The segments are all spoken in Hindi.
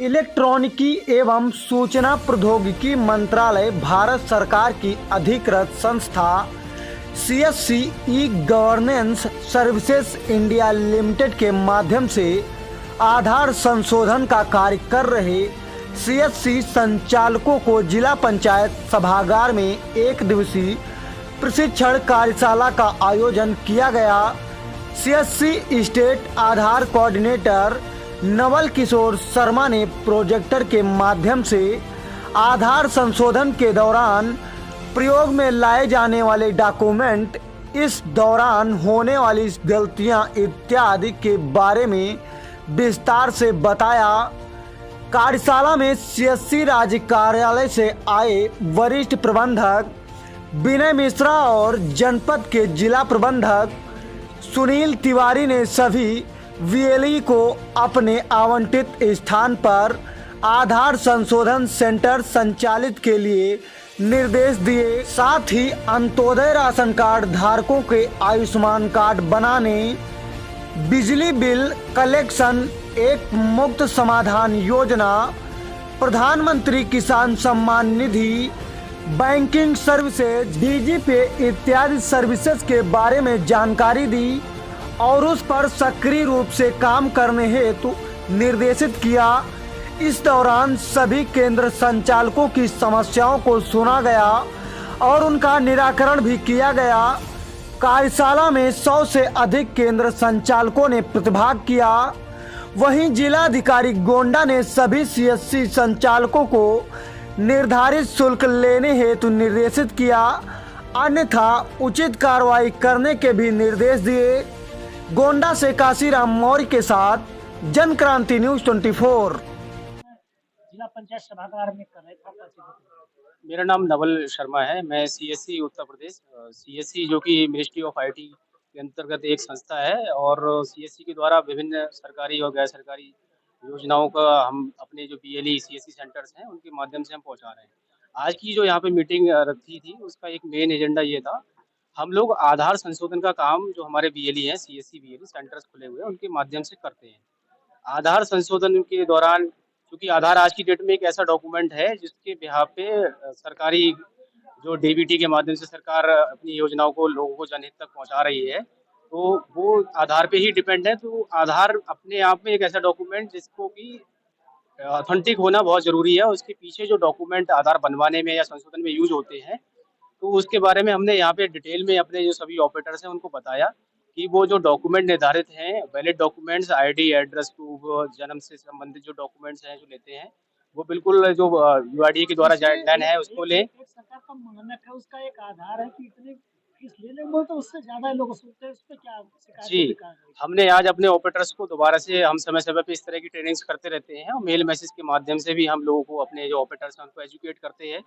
इलेक्ट्रॉनिकी एवं सूचना प्रौद्योगिकी मंत्रालय भारत सरकार की अधिकृत संस्था CSC e governance services India limited के माध्यम से आधार संशोधन का कार्य कर रहे सीएससी संचालकों को जिला पंचायत सभागार में एक दिवसीय प्रशिक्षण कार्यशाला का आयोजन किया गया। सीएससी स्टेट आधार कोऑर्डिनेटर नवल किशोर शर्मा ने प्रोजेक्टर के माध्यम से आधार संशोधन के दौरान प्रयोग में लाए जाने वाले डॉक्यूमेंट, इस दौरान होने वाली गलतियां इत्यादि के बारे में विस्तार से बताया। कार्यशाला में सीएससी राज्य कार्यालय से आए वरिष्ठ प्रबंधक विनय मिश्रा और जनपद के जिला प्रबंधक सुनील तिवारी ने सभी वीएलई को अपने आवंटित स्थान पर आधार संशोधन सेंटर संचालित के लिए निर्देश दिए। साथ ही अंत्योदय राशन कार्ड धारकों के आयुष्मान कार्ड बनाने, बिजली बिल कलेक्शन एक मुक्त समाधान योजना, प्रधानमंत्री किसान सम्मान निधि, बैंकिंग सर्विसेज, डीजीपे इत्यादि सर्विसेज के बारे में जानकारी दी और उस पर सक्रिय रूप से काम करने हेतु निर्देशित किया। इस दौरान सभी केंद्र संचालकों की समस्याओं को सुना गया और उनका निराकरण भी किया गया। कार्यशाला में 100 से अधिक केंद्र संचालकों ने प्रतिभाग किया। वहीं जिलाधिकारी गोंडा ने सभी सीएससी संचालकों को निर्धारित शुल्क लेने हेतु निर्देशित किया, अन्यथा उचित कार्रवाई करने के भी निर्देश दिए। गोंडा से काशीराम मौर्य के साथ जनक्रांति न्यूज 24। जिला पंचायत सभागार में कर रहे थे। मेरा नाम नवल शर्मा है। मैं सीएससी उत्तर प्रदेश, सीएससी जो कि मिनिस्ट्री ऑफ आईटी के अंतर्गत एक संस्था है और सीएससी के द्वारा विभिन्न सरकारी और गैर सरकारी योजनाओं का हम अपने जो बीएलई सीएससी सेंटर्स हैं उनके माध्यम से हम पहुंचा रहे हैं। आज की जो यहाँ पे मीटिंग रखी थी उसका एक मेन एजेंडा ये था, हम लोग आधार संशोधन का काम जो हमारे बीएलई हैं, सीएससी बीएलई सेंटर्स खुले हुए हैं उनके माध्यम से करते हैं। आधार संशोधन के दौरान, क्योंकि आधार आज की डेट में एक ऐसा डॉक्यूमेंट है जिसके बिहार पे सरकारी जो डीबीटी के माध्यम से सरकार अपनी योजनाओं को लोगों को जनहित तक पहुंचा रही है, तो वो आधार पे ही डिपेंड है। तो आधार अपने आप में एक ऐसा डॉक्यूमेंट जिसको कि ऑथेंटिक होना बहुत जरूरी है। उसके पीछे जो डॉक्यूमेंट आधार बनवाने में या संशोधन में यूज होते हैं, तो उसके बारे में हमने यहाँ पे डिटेल में अपने जो सभी ऑपरेटर्स हैं उनको बताया कि वो जो डॉक्यूमेंट निर्धारित हैं, valid documents, ID, address proof, जन्म से संबंधित जो डॉक्यूमेंट्स हैं जो लेते हैं, वो बिल्कुल जो यूआईडीए के द्वारा गाइडलाइन है उसको लें। एक सरकार का मानक है, उसका एक आधार है कि इतने फीस ले लेंगे तो उससे ज्यादा लोग सुनते हैं, उस पर क्या जी, हमने आज अपने ऑपरेटर्स को दोबारा से, हम समय समय पे इस तरह की ट्रेनिंग्स करते रहते हैं और मेल मैसेज के माध्यम से भी हम लोगों को, अपने जो ऑपरेटर्स हैं उनको एजुकेट करते हैं,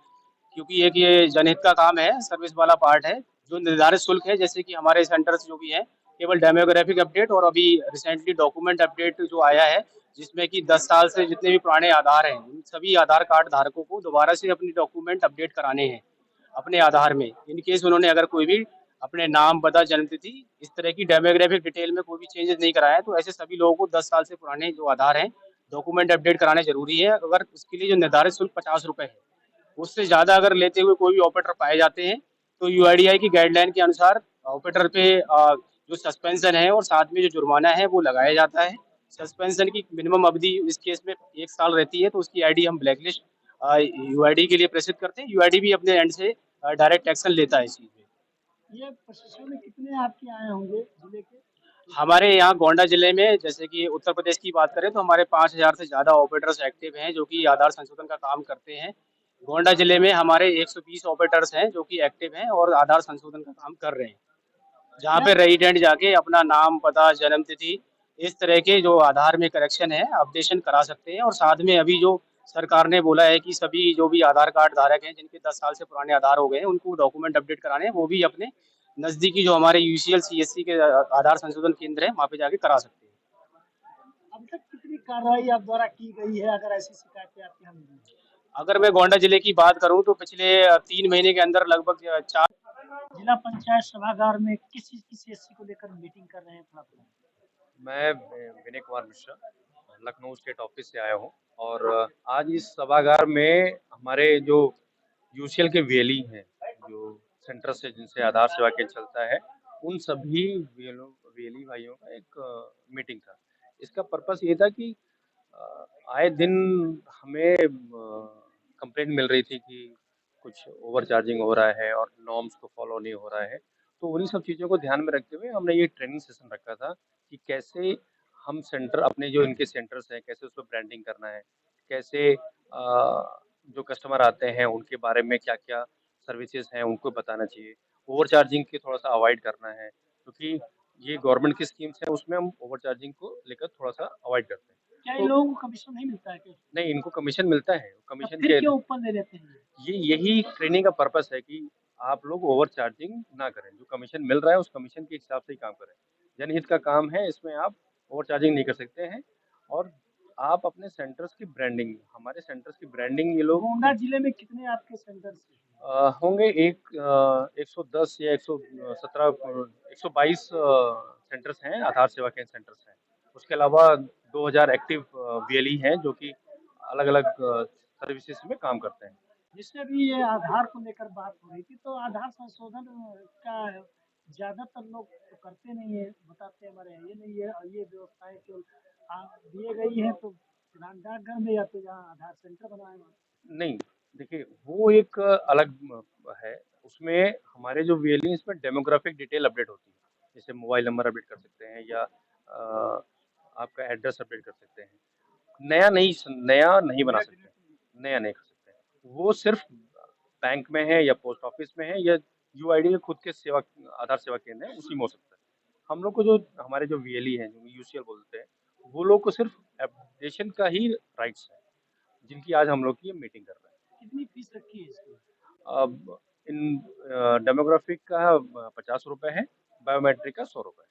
क्योंकि एक ये जनहित का काम है, सर्विस वाला पार्ट है। जो निर्धारित शुल्क है, जैसे कि हमारे सेंटर्स जो भी हैं, केवल डेमोग्राफिक अपडेट और अभी रिसेंटली डॉक्यूमेंट अपडेट जो आया है, जिसमें कि 10 साल से जितने भी पुराने आधार हैं उन सभी आधार कार्ड धारकों को दोबारा से अपने डॉक्यूमेंट अपडेट कराने हैं अपने आधार में। इन केस उन्होंने अगर कोई भी अपने नाम, पता, जन्मतिथि, इस तरह की डेमोग्राफिक डिटेल में कोई भी चेंजेस नहीं कराया है, तो ऐसे सभी लोगों को 10 साल से पुराने जो आधार हैं डॉक्यूमेंट अपडेट कराने जरूरी है। अगर उसके लिए जो निर्धारित शुल्क 50 रुपये है, उससे ज़्यादा अगर लेते हुए कोई भी ऑपरेटर पाए जाते हैं तो यूआईडीआई की गाइडलाइन के अनुसार ऑपरेटर पे जो सस्पेंशन है और साथ में जो जुर्माना है वो लगाया जाता है। सस्पेंशन की मिनिमम अवधि इस केस में 1 साल रहती है, तो उसकी आईडी हम ब्लैकलिस्ट यूआईडी के लिए प्रेषित करते हैं। यूआईडी भी अपने एंड से डायरेक्ट एक्शन लेता है इस चीज़ में। ये प्रशिक्षण में कितने आपके आए होंगे जिले के? हमारे यहाँ गोंडा जिले में, जैसे कि उत्तर प्रदेश की बात करें तो हमारे 5000 से ज़्यादा ऑपरेटर्स एक्टिव हैं जो कि आधार संशोधन का काम करते हैं। गोंडा जिले में हमारे 120 ऑपरेटर्स हैं जो कि एक्टिव हैं और आधार संशोधन का काम कर रहे हैं, जहाँ पे रेजिडेंट जाके अपना नाम, पता, जन्म तिथि, इस तरह के जो आधार में करेक्शन है अपडेशन करा सकते हैं। और साथ में अभी जो सरकार ने बोला है कि सभी जो भी आधार कार्ड धारक हैं जिनके 10 साल से पुराने आधार हो गए हैं उनको डॉक्यूमेंट अपडेट कराने हैं, वो भी अपने नजदीकी जो हमारे यूसीएल सीएससी के आधार संशोधन केंद्र है वहाँ पे जाके करा सकते हैं। अब तक कितनी कार्रवाई आप द्वारा की गई है, अगर ऐसी शिकायतें आपके यहाँ मिली? अगर मैं गोंडा जिले की बात करूं तो पिछले 3 महीने के अंदर लगभग 4। जिला पंचायत सभागार में किस चीज की सीएससी को लेकर मीटिंग कर रहे हैं, थोड़ा मैं विनय कुमार मिश्रा, लखनऊ स्टेट ऑफिस से आया हूँ और आज इस सभागार में हमारे जो यूसीएल के वेली हैं, जो सेंटर से जिनसे आधार सेवा केंद्र चलता है, उन सभी वेली भाइयों का एक मीटिंग था। इसका पर्पस ये था कि आए दिन हमें कंप्लेंट मिल रही थी कि कुछ ओवर चार्जिंग हो रहा है और नॉर्म्स को फॉलो नहीं हो रहा है। तो उन्हीं सब चीज़ों को ध्यान में रखते हुए हमने ये ट्रेनिंग सेशन रखा था कि कैसे हम सेंटर अपने जो इनके सेंटर्स हैं, कैसे उसमें ब्रांडिंग करना है, कैसे जो कस्टमर आते हैं उनके बारे में क्या-क्या सर्विसेज हैं उनको बताना चाहिए। ओवर चार्जिंग के थोड़ा-सा अवॉइड करना है क्योंकि ये गवर्नमेंट की स्कीम्स हैं उसमें हम ओवर चार्जिंग को लेकर थोड़ा-सा अवॉइड करते हैं। क्या इन तो लोगों को कमीशन नहीं मिलता है क्या? नहीं, इनको कमीशन मिलता है। तब कमीशन फिर के क्यों ऊपर ले लेते हैं? यही ट्रेनिंग का पर्पस है कि आप लोग ओवर चार्जिंग ना करें। जो कमीशन मिल रहा है उस कमीशन के हिसाब से ही काम करें। जनहित का काम है, इसमें आप ओवर चार्जिंग नहीं कर सकते हैं और आप अपने सेंटर्स की ब्रांडिंग हमारे सेंटर्स की ब्रांडिंग ये लोग गोंडा जिले में कितने आपके सेंटर्स हैं? होंगे 110 या 117 122 सेंटर्स हैं, आधार सेवा केंद्र सेंटर्स हैं। उसके अलावा 2000 एक्टिव वीएलई हैं जो कि अलग-अलग सर्विसेज़ में काम करते हैं। जिससे अभी ये आधार को लेकर बात हो रही थी, तो आधार संशोधन का ज़्यादातर लोग तो करते नहीं हैं, बताते हैं हमारे यहाँ ये नहीं है और ये व्यवस्थाएँ केवल दिए गई हैं तो डाकघर में या तो जहाँ आधार सेंटर बनाए वहाँ। नहीं, देखिए वो एक अलग है। उसमें हमारे जो वीएलई हैं इसमें डेमोग्राफिक डिटेल अपडेट होती है। जैसे मोबाइल नंबर अपडेट कर सकते हैं या आपका एड्रेस अपडेट कर सकते हैं। नया नहीं बना सकते, नया नहीं कर सकते। वो सिर्फ बैंक में है या पोस्ट ऑफिस में है या यूआईडी के खुद के सेवा आधार सेवा केंद्र है, उसी में हो सकता है। हम लोग को जो हमारे जो वीएलई हैं, जो यूसीएल बोलते हैं, वो लोग को सिर्फ एप्लीकेशन का ही राइट्स है, जिनकी आज हम लोग की ये मीटिंग कर रहे हैं। कितनी फीस रखी है इसकी? अब इन डेमोग्राफिक का ₹50 है, बायोमेट्रिक का ₹100 है।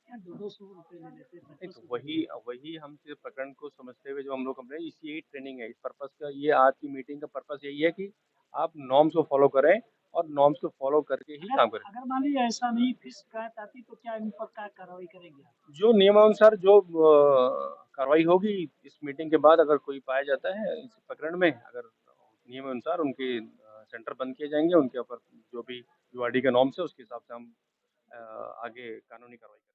क्या 200 रुपए ले लेते हैं, नहीं तो 25 वही वही हम सिर्फ प्रकरण को समझते हुए जो हम लोग हमने इसी यही ट्रेनिंग है। इस पर्पस का ये आज की मीटिंग का पर्पस यही है कि आप नॉर्म्स को फॉलो करें और नॉर्म्स को फॉलो करके ही अगर काम करें। अगर मान लीजिए ऐसा नहीं फीस शिकायत आती तो क्या इन पर क्या कार्रवाई करेंगे आप? जो नियमानुसार जो कार्रवाई होगी इस मीटिंग के बाद अगर कोई पाया जाता है इस प्रकरण में अगर नियमानुसार उनके सेंटर बंद किए जाएँगे, उनके ऊपर जो भी यूआरडी के नॉर्म्स है उसके हिसाब से हम अ, आगे कानूनी कार्रवाई करेंगे।